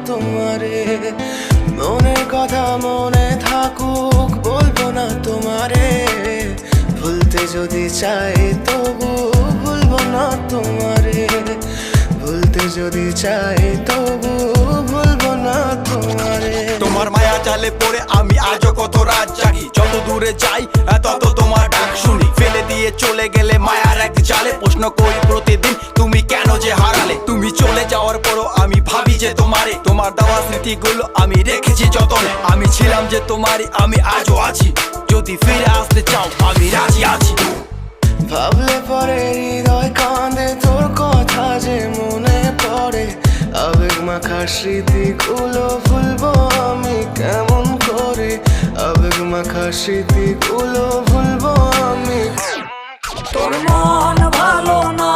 তোমারে, মনের কথা মনে থাকুক বলবো না তোমারে, ভুলতে যদি চাই তবু ভুলবো না তোমারে, ভুলতে যদি চাই তবু ভুলবো না তোমারে। তোমার মায়া জালে পড়ে আমি আজও কত রাত জাগি, যত দূরে যাই তত তোমার ডাক শুনি। ফেলে দিয়ে চলে গেলে মায়ার এক জালে, প্রশ্ন করি প্রতিদিন তুমি কেন যে হারালে। তুমি চলে যাওয়ার পরও আমি ভাবি যে তোমারে, তোমার দেওয়া স্মৃতিগুলো আমি রেখেছি যতনে। আমি ছিলাম যে তোমারই, আমি আজও আছি, যদি ফিরে আসতে চাও আমি রাজি আছি। ভাবলে পরে হৃদয় কাঁদে, তোর কথা যে মনে পড়ে, আবেগ মাখা স্মৃতিগুলো ভুলবো আমি কেমন করে, আবেগ মাখা স্মৃতিগুলো ভুলবো আমি। তোর মন ভালো না